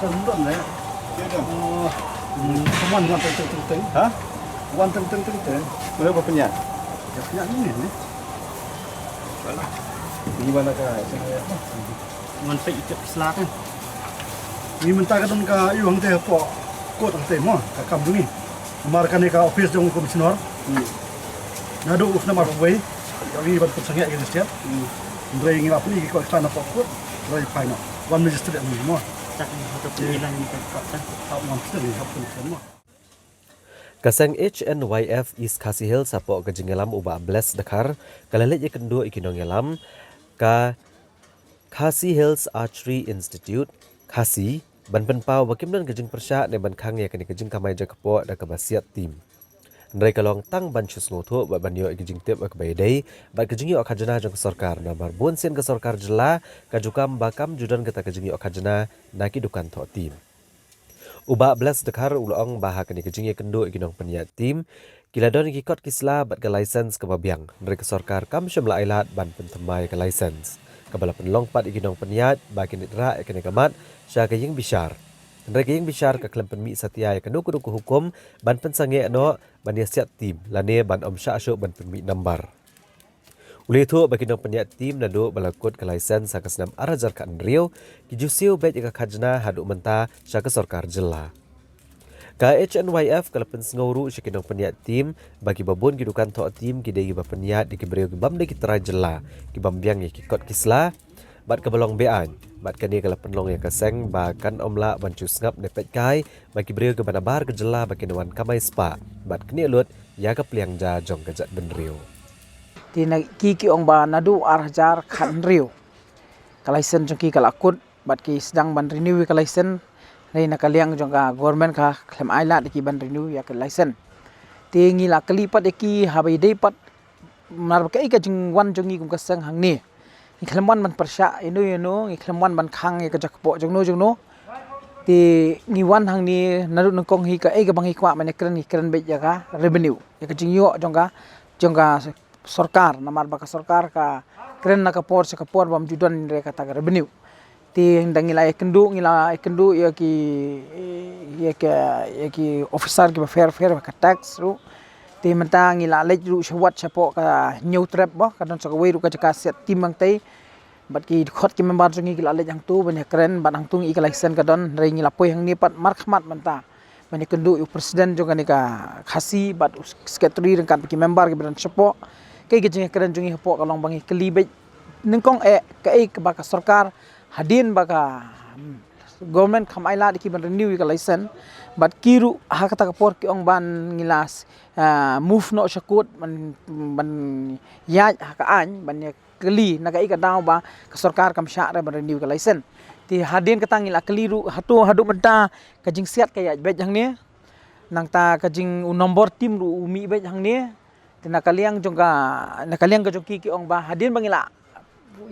Tendon ya. Dia dong. Teman wan teng. Hah? Wan teng. Berapa punya? Ya punya ini nih. Gimana kak? Ngon pe ikut selak. Ni mentah ka don ka iwang te po ko tang te mo ka kam dungi. Markan ka office jong komisioner. Nadu uf na marway. Yang ban put sangia gitu setiap. Ndrei ngi lapni ki ko sana po ko. Ndrei paino. Wan magistrate ni mo. Tak atau pilihan ni kan. Tak mon tadi hapun semua. Kaseng HNYF East Khasi Hills sapo kejingelam uba bless dekar kalalet ikendo ikinongelam ka Khasi Hills Archery Institute Khasi ban penpau bakimdan kejing persya ne ban khang ya kani kejing kamai jakapo da kabasiat tim. Ndrai kalong tang ban chus ngotho ba ban yo kejing tip ak baydai ba kejing yo akajana jang sarkar na mar bon sen ka sarkar jela ka jukam bakam judan kata kejing yo akajana naki dukan tho tim. Uba belas dekar ulong bahak ni kejing kendo ikinong peniat tim kiladon ikot kisla bat ke license ke babiang dari ke sarkar kam syamla ailat ban pentemai ke license kabala penlong pat ikinong peniat bagi nitra ikene kamat sya kaying bishar dari kaying bishar ke klem penmi setia ke kudu ke hukum ban pensange no ban siat tim lane ban om sya asyuk ban penmi nambar Uli itu bagi nong peniat tim nado balakut ke license sakas nam arajar ka Andrio ki jusiu bet ika khajna hadu menta sya ke sarkar jela. Ka HNYF kalapen sngawru syakinong peniat tim bagi babun kidukan tok tim kidai ba peniat di kibreu kibam de kitera jela ki bambiang ki kot kisla bat kebalong bean bat kani kalapen long yang keseng bahkan omla bancu ngap nepet kai bagi breu ke banabar ke jela bagi nawan kamai spa bat kini lut ya ke pliang ja jong kejat benriu. Ti na kiki ong ba nadu arjar khan riu kalaisen jongki kalakut bat ki sedang ban renew kalaisen nei na kaliang jongka government ka klem aila ki ban renew ya kalaisen ti ngi la kalipat ki habai dei pat mar ka ika jing wan jongi kum kasang hang ni klem wan man persya inu ngi klem wan ban khang ya ka jakpo jongno ti ngi wan hang ni nadu nongkong hi ka ika bang hi kwa man kren be ya ka revenue ya ka jing yo jongka sarkar namar baka sarkar ka keren na kapor sa kapor bam judan re kata revenue ti ngila ikendu ya ki officer ki fair ka tax ru ti menta ngila lej ru shawat chapo ka new trap ba kadon sa kawai ru ka set timang tai bat ki khot ki member jongi ngila lej ang tu ban keren ban ang tu ngi license kadon re ngila poi hang ni pat mar khmat menta ban kendu yu president jonga ni ka khasi bat secretary rengkat ki member ki ban chapo kay gajeng keren jongi hapo kalong bangi kelibet nengkong ke baka sarkar hadin baka government khamaila ki ban renew ka license bat kiru hakata kapor ki ong ban ngilas move no syakut ban ya hakaan ban keli naga ika daw ba ka sarkar kam sya ban renew ka license ti hadin katang ila keliru hadu menta kajing siat kaya bet jang ni nang ta kajing nombor tim ru umi bet jang ni nakaliang ka jongki ki ong ba hadin bangila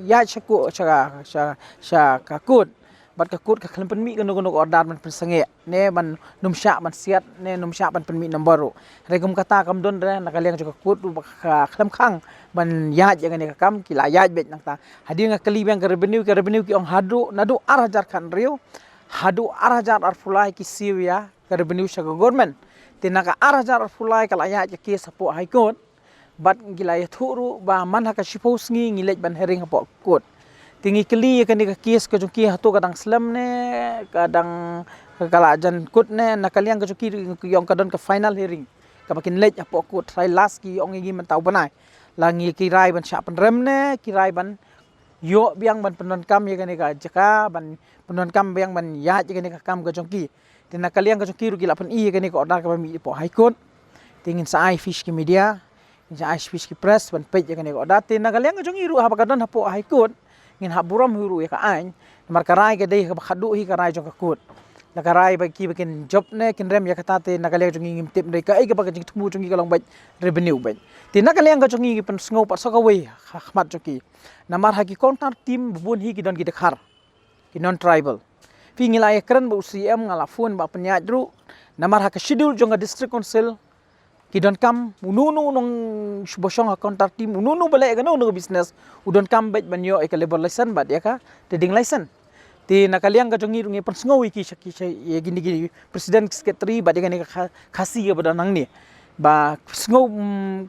ya syaku sya kakut bat kakut ka klem penmi kono order man pensange ne ban numsya ban siat ne numsya ban penmi nombor regum kata kam don re nakaliang jo kakut ka klem khang ban ya jangan ka kam kila ya bet nang ta hadin ka kaliang ka revenue ki ong hadu nadu arhajar kan riu hadu arhajar arfulai ki siwya ka revenue sya government tinaka arhajar fulai kala ya ki sapo high court bat gilaya thuru ba man haka shipos ngi lej ban hering hapo court tingi keli kan ka kes ka joki hatu kadang slam ne kadang kala jan court ne nakaliang ka joki yong kadon ka final hearing ka bakin lej hapo court try last ki ong ngi mentau banai langi kirai ban sya penrem ne kirai ban yo biang ban penon kam ya kan ka jaka ban penon kam biang ban ya kan ka kam ka joki tina kaliang ka joki ru gila pen i kan ka order ka mi po high court tingin sa fish ki media sa fish ki press ban page kan ka order tina kaliang ka joki ru ha kadon hapo high court ngin ha buram huru ya ka ain mar karai ka dei ka khadu hi karai jong ka court la karai ba ki bakin job ne kin rem ya kata te nakaliang joki ngim tip dei ka ai ka ba jing tumu joki kalong ba revenue ba tina kaliang ka joki pen sngo pa so ka we khmat joki namar ha ki counter team bubun hi ki don ki dekhar ki non tribal pingila ekran ba UCM ngala phone ba penyat ru namar ha ka schedule jonga district council kidon kam ununu nong bosong counter team ununu bale ga no business udon kam bet banyo e ka labor license ba dia ka trading license Ti nakaliang ka jongi rungi persngowi ki ya gini presiden sekretari ba dengan khasi ya pada nang ni ba sngo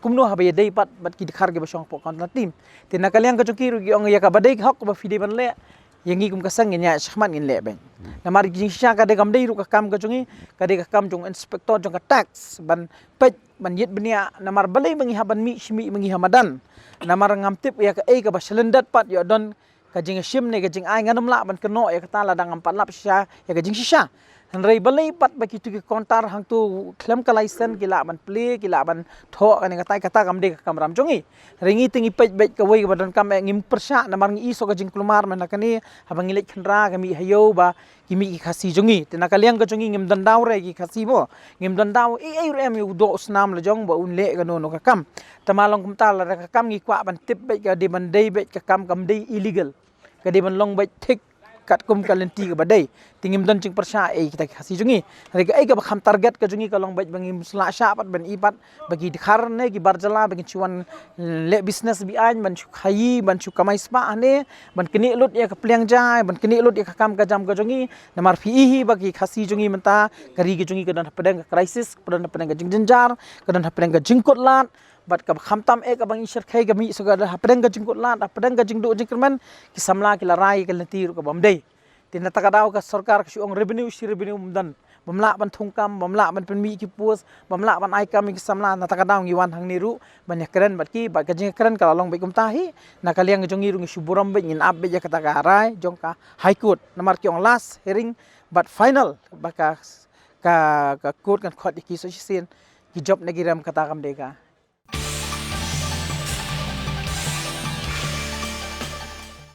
kumno ha ba dei pat bat ki dikhar ge ba song po kan tim ti nakaliang ka jongi rugi ong ya ka ba dei hok ba fide ban le yangi kum kasang nya shkhman ngin le ben namar jing sha ka de kam dei ru ka kam ka jongi ka de ka kam jong inspektor jong ka tax ban pet ban yet benia namar balai mangi haban mi shmi mangi hamadan namar ngamtip ya ka ka ba selendat pat ya don kajing shim ne kajing ai nganam la ban keno ya kata la dang empat lap sha ya kajing shisha hanrei balai pat baki tu ki kontar hang tu klem ka license ki la ban play ki la ban tho kan kata kam de kam ram jongi ringi tingi pej bej ka wei badan kam ngim persha namar ngi so kajing klumar man kani habang ngilik khandra kami hayo ba kimi ki khasi jongi tina kaliang ka jongi ngim dan daw re ki khasi mo ngim dan daw ai rem yu do snam la jong ba un le ka no ka kam tamalong kum tal ka kam ngi kwa ban tip bej ka de ban dei bej ka kam dei illegal kadi ban long bej thik kat kum kalenti ka badai tingim dan cing persya kita khasi jungi rega ka bakham target ka jungi ka long bej bangim sla sha pat ban ipat bagi dikhar ne ki barjala bagi cuan le business bi an ban khayi ban chu kamai spa ne ban kini lut ya ka pliang jai ban kini lut ya ka kam ka jam ka jungi namar fi bagi khasi jungi menta kari ki jungi ka dan pedang crisis pedang ka jing jenjar ka dan pedang ka jingkot lat bat ka khamtam ka bang isher khai ka mi so ga pedang ka jingkot lat pedang ka jingdu jingkerman ki samla ki larai ka lentir ka bamdei tin takadaw ka sarkar ka ong revenue mdan bamla ban thungkam bamla ban penmi ki pus bamla ban ai kam ki samla na takadaw ngi wan hang niru banyak keren bat ki ba ka jing keren ka long be kum tahi na kaliang jongi rungi suburam be ngin ab be ja kata ka rai jong ka high court namar ki ong last hearing but final ba ka court kan khot ki so sin ki job ne giram kata kam de ka